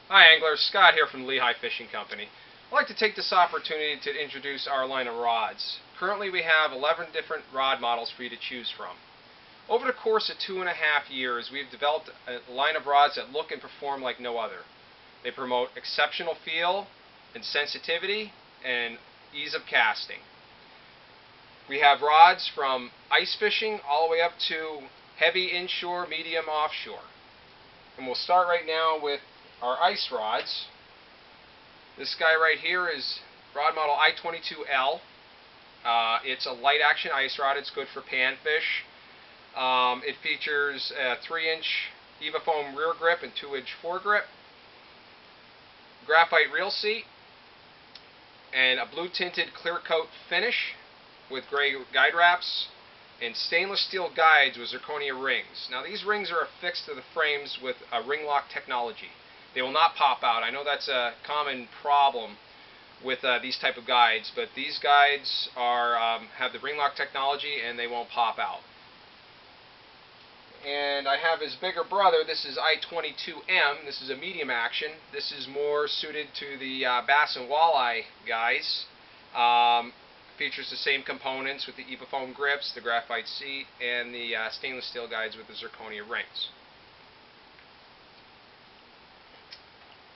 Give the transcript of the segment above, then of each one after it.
Hi anglers, Scott here from Lehigh Fishing Company. I'd like to take this opportunity to introduce our line of rods. Currently we have 11 different rod models for you to choose from. Over the course of 2.5 years, we've developed a line of rods that look and perform like no other. They promote exceptional feel and sensitivity and ease of casting. We have rods from ice fishing all the way up to heavy inshore, medium offshore. And we'll start right now with our ice rods. This guy right here is rod model I-22L. It's a light action ice rod. It's good for panfish. It features a 3-inch EVA foam rear grip and 2-inch foregrip, graphite reel seat, and a blue tinted clear coat finish with gray guide wraps, and stainless steel guides with zirconia rings. Now these rings are affixed to the frames with a ring lock technology. They will not pop out. I know that's a common problem with these type of guides, but these guides are have the ring lock technology and they won't pop out. And I have his bigger brother. This is I-22M. This is a medium action. This is more suited to the bass and walleye guys. Features the same components with the EVA foam grips, the graphite seat, and the stainless steel guides with the zirconia rings.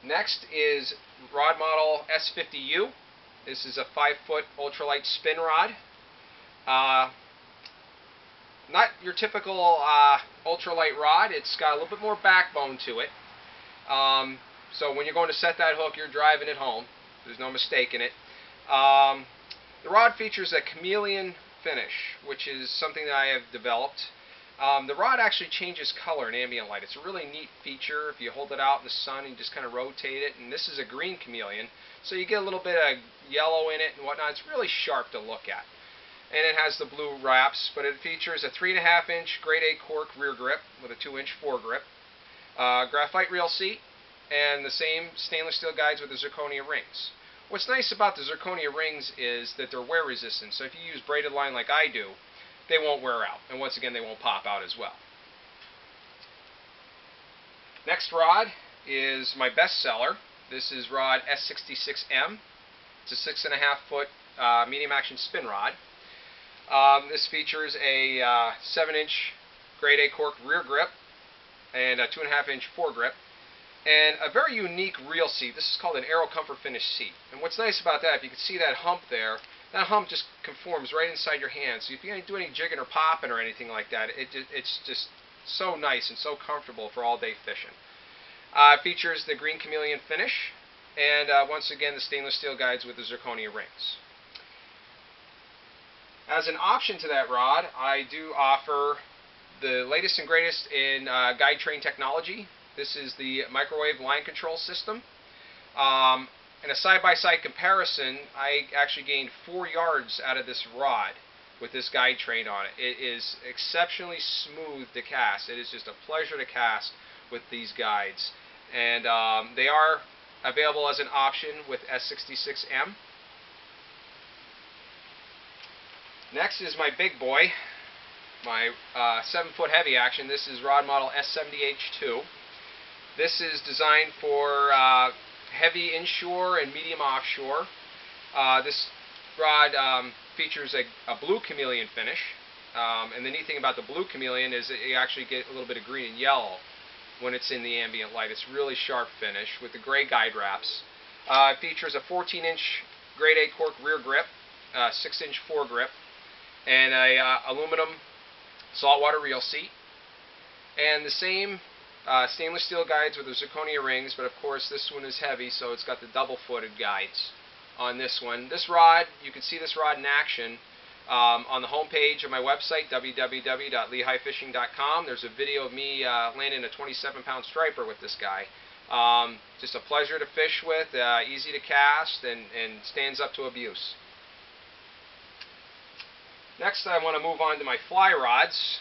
Next is rod model S50U. This is a 5-foot ultralight spin rod. Not your typical ultralight rod. It's got a little bit more backbone to it. So when you're going to set that hook, you're driving it home. There's no mistaking it. The rod features a chameleon finish, which is something that I have developed. The rod actually changes color in ambient light. It's a really neat feature. If you hold it out in the sun and you just kind of rotate it, and this is a green chameleon, so you get a little bit of yellow in it and whatnot. It's really sharp to look at. And it has the blue wraps, but it features a 3.5-inch grade A cork rear grip with a 2-inch foregrip, graphite reel seat, and the same stainless steel guides with the zirconia rings. What's nice about the zirconia rings is that they're wear resistant, so if you use braided line like I do, they won't wear out, and once again they won't pop out as well. Next rod is my best seller. This is rod S66M. It's a 6.5-foot medium action spin rod. This features a 7-inch grade A cork rear grip and a 2.5-inch foregrip, and a very unique reel seat. This is called an Aero Comfort Finish seat. And what's nice about that, if you can see that hump there, that hump just conforms right inside your hand. So if you do any jigging or popping or anything like that, it's just so nice and so comfortable for all-day fishing. It features the green chameleon finish, and once again the stainless steel guides with the zirconia rings. As an option to that rod, I do offer the latest and greatest in guide train technology. This is the microwave line control system. In a side-by-side comparison, I actually gained 4 yards out of this rod with this guide train on it. It is exceptionally smooth to cast. It is just a pleasure to cast with these guides. And they are available as an option with S66M. Next is my big boy, my 7-foot heavy action. This is rod model S70H2. This is designed for heavy inshore and medium offshore. This rod features a blue chameleon finish. And the neat thing about the blue chameleon is that you actually get a little bit of green and yellow when it's in the ambient light. It's really sharp finish with the gray guide wraps. It features a 14-inch grade A cork rear grip, 6-inch foregrip, and a aluminum saltwater reel seat, and the same stainless steel guides with the zirconia rings, but of course this one is heavy, so it's got the double-footed guides on this one. This rod, you can see this rod in action on the home page of my website, www.lehighfishing.com. There's a video of me landing a 27-pound striper with this guy. Just a pleasure to fish with, easy to cast, and stands up to abuse. Next, I want to move on to my fly rods.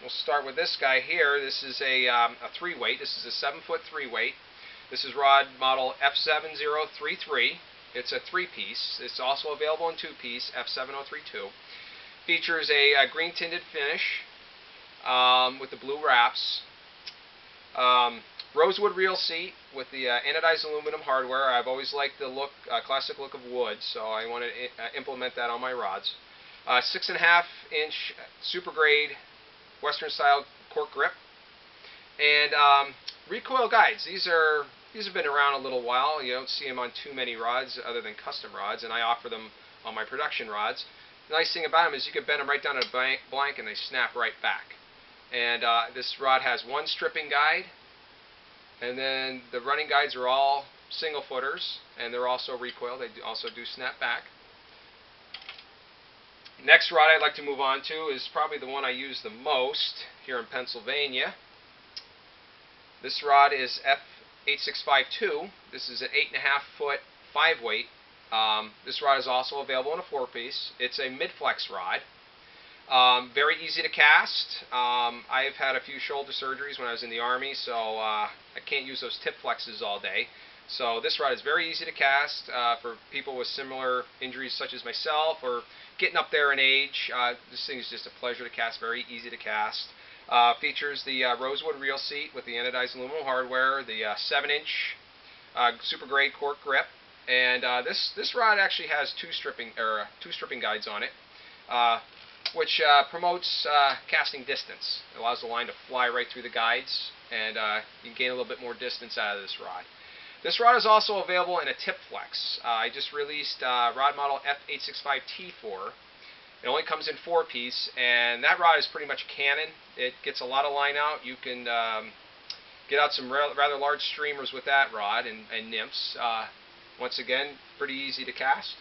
We'll start with this guy here. This is a 3-weight. This is a 7-foot 3-weight. This is rod model F7033. It's a 3-piece. It's also available in 2-piece, F7032. Features a green tinted finish with the blue wraps. Rosewood reel seat with the anodized aluminum hardware. I've always liked the look, classic look of wood, so I want to implement that on my rods. 6.5 inch super grade Western style cork grip, and recoil guides. These have been around a little while. You don't see them on too many rods other than custom rods, and I offer them on my production rods. The nice thing about them is you can bend them right down to a blank and they snap right back. And this rod has one stripping guide, and then the running guides are all single footers, and they're also recoil. They also do snap back. Next rod I'd like to move on to is probably the one I use the most here in Pennsylvania. This rod is F8652. This is an 8.5 foot 5 weight. This rod is also available in a 4-piece. It's a mid-flex rod. Very easy to cast. I've had a few shoulder surgeries when I was in the Army, so I can't use those tip flexes all day. So this rod is very easy to cast for people with similar injuries such as myself or getting up there in age. This thing is just a pleasure to cast, very easy to cast. Features the rosewood reel seat with the anodized aluminum hardware, the 7-inch super grade cork grip, and this rod actually has two stripping guides on it, which promotes casting distance. It allows the line to fly right through the guides, and you can gain a little bit more distance out of this rod. This rod is also available in a tip flex. I just released rod model F865T4. It only comes in 4-piece, and that rod is pretty much Canon. It gets a lot of line out. You can get out some rather large streamers with that rod and nymphs. Once again, pretty easy to cast.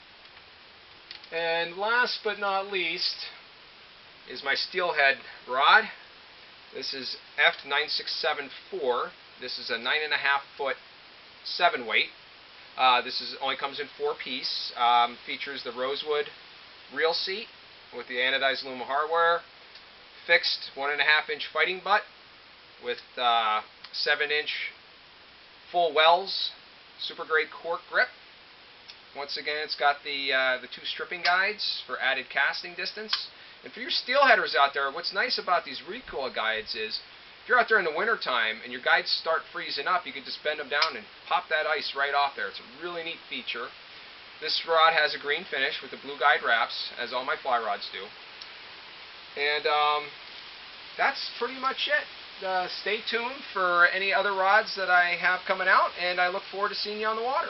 And last but not least is my steelhead rod. This is F9674. This is a 9.5 foot 7 weight. This only comes in 4-piece. Features the rosewood reel seat with the anodized aluminum hardware, fixed 1.5 inch fighting butt with 7-inch full wells, super grade cork grip. Once again, it's got the 2 stripping guides for added casting distance. And for you steelheaders out there, what's nice about these recoil guides is if you're out there in the winter time and your guides start freezing up, you can just bend them down and pop that ice right off there. It's a really neat feature. This rod has a green finish with the blue guide wraps, as all my fly rods do. And that's pretty much it. Stay tuned for any other rods that I have coming out, and I look forward to seeing you on the water.